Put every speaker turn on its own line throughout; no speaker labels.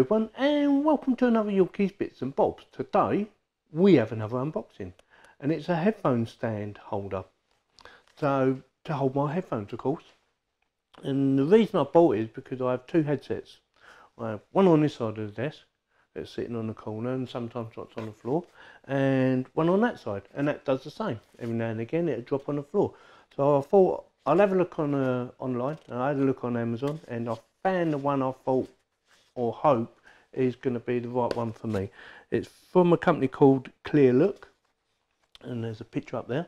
everyone, and welcome to another Yorkies Bits and Bobs. Today we have another unboxing, and it's a headphone stand holder. So to hold my headphones, of course. And the reason I bought it is because I have two headsets. I have one on this side of the desk that's sitting on the corner and sometimes it's on the floor, and one on that side, and that does the same. Every now and again it'll drop on the floor. So I thought I'll have a look on online, and I had a look on Amazon, and I found the one I thought or hope is going to be the right one for me. It's from a company called Klearlook, and there's a picture up there,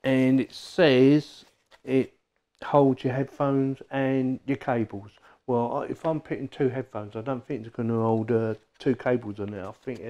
and it says it holds your headphones and your cables. Well, if I'm putting two headphones, I don't think it's going to hold two cables on it. I think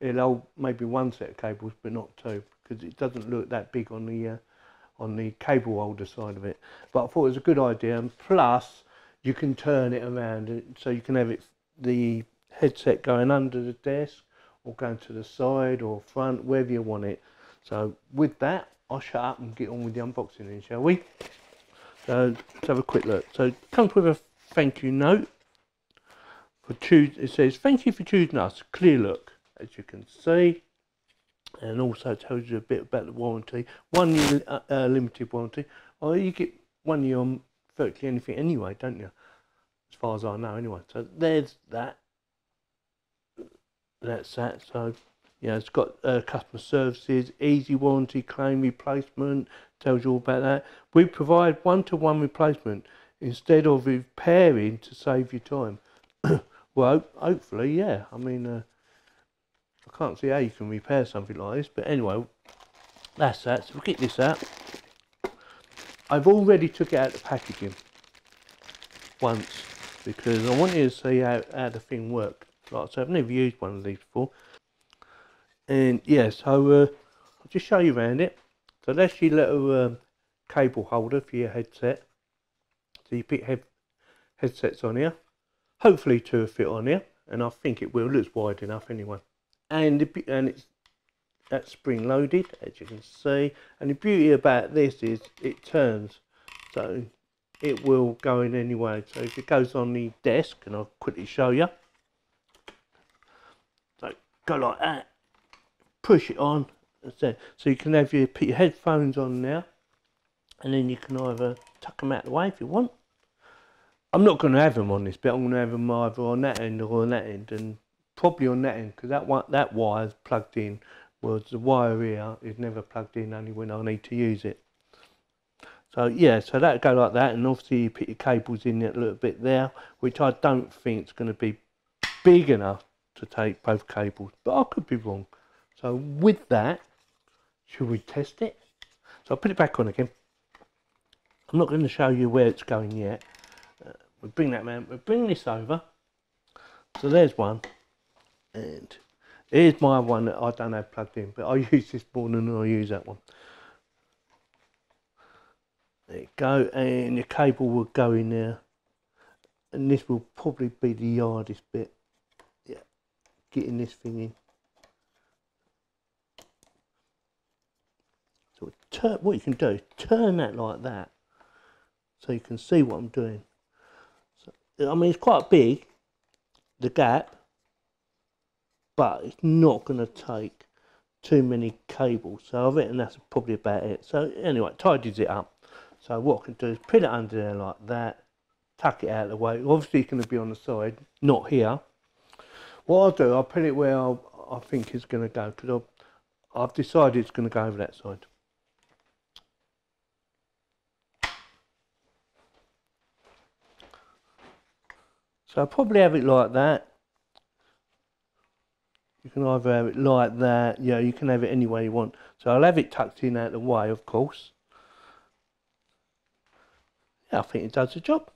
it'll hold maybe one set of cables, but not two, because it doesn't look that big on the cable holder side of it. But I thought it was a good idea, and plus you can turn it around, so you can have the headset going under the desk or going to the side or front, wherever you want it. So with that, I'll shut up and get on with the unboxing then, shall we? So let's have a quick look. So it comes with a thank you note. It says, thank you for choosing us, Klearlook, as you can see. And also tells you a bit about the warranty. 1 year limited warranty. Or you get 1 year on virtually anything anyway, don't you? As far as I know anyway. So there's that. That's that. So yeah, it's got customer services, easy warranty, claim replacement, tells you all about that. We provide one-to-one replacement instead of repairing to save you time. Well, hopefully, yeah. I mean, I can't see how you can repair something like this, but anyway, that's that. So we'll get this out. I've already took it out of the packaging once because I want you to see how the thing works. Like I said, I've never used one of these before. And yeah, so I'll just show you around it. So that's your little cable holder for your headset. So you put headsets on here. Hopefully two will fit on here, and I think it will. It looks wide enough anyway. And it's that's spring loaded, as you can see. And the beauty about this is it turns, so it will go in anyway. So if it goes on the desk, and I'll quickly show you. So go like that. Push it on, so you can have put your headphones on now, and then you can either tuck them out of the way if you want. I'm not going to have them on this bit. I'm going to have them either on that end or on that end, and probably on that end because that wire is plugged in, whereas the wire here is never plugged in, only when I need to use it. So yeah, so that'll go like that, and obviously you put your cables in a little bit there, which I don't think it's going to be big enough to take both cables, but I could be wrong. So with that, should we test it? So I'll put it back on again. I'm not going to show you where it's going yet. We'll bring that man. We'll bring this over. So there's one, and here's my one that I don't have plugged in, but I use this more than I use that one. There you go, and the cable will go in there, and this will probably be the hardest bit. Yeah, getting this thing in. So what you can do is turn that like that, so you can see what I'm doing. So, I mean, it's quite big, the gap, but it's not going to take too many cables. So I reckon that's probably about it. So anyway, it tidies it up. So what I can do is put it under there like that, tuck it out of the way. Obviously it's going to be on the side, not here. What I'll do, I'll put it where I think it's going to go, because I've decided it's going to go over that side. So I'll probably have it like that. You can either have it like that, yeah, you can have it any way you want. So I'll have it tucked in out of the way, of course. Yeah, I think it does the job.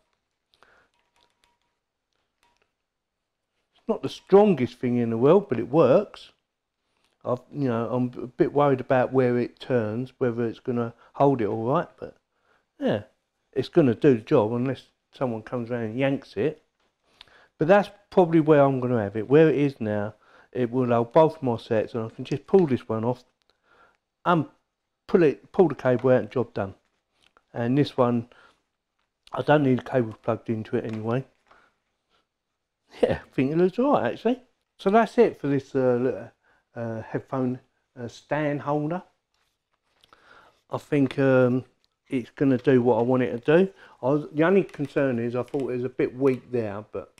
It's not the strongest thing in the world, but it works. I'm a bit worried about where it turns, whether it's going to hold it all right, but yeah, it's going to do the job unless someone comes around and yanks it. But that's probably where I'm going to have it. Where it is now, it will hold both my sets, and I can just pull this one off and pull the cable out and job done. And this one, I don't need cables plugged into it anyway. yeah, I think it looks alright actually. So that's it for this little headphone stand holder. I think it's going to do what I want it to do. The only concern is I thought it was a bit weak there, but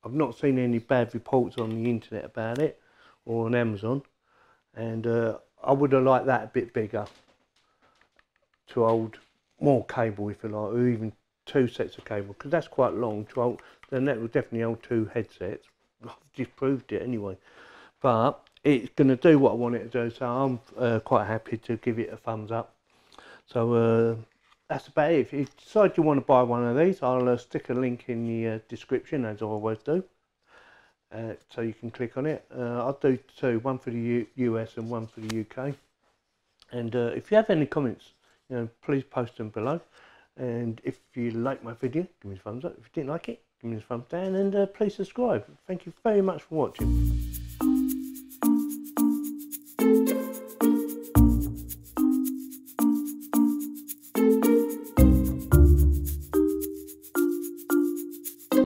I've not seen any bad reports on the internet about it or on Amazon, and I would have liked that a bit bigger to hold more cable, if you like, or even 2 sets of cable, because that's quite long to hold. Then that will definitely hold 2 headsets. I've just proved it anyway, but it's going to do what I want it to do, so I'm quite happy to give it a thumbs up. So that's about it. If you decide you want to buy one of these, I'll stick a link in the description, as I always do, so you can click on it. I'll do 2, one for the US and one for the UK. And if you have any comments, please post them below. And if you like my video, give me a thumbs up. If you didn't like it, give me a thumbs down, and please subscribe. Thank you very much for watching.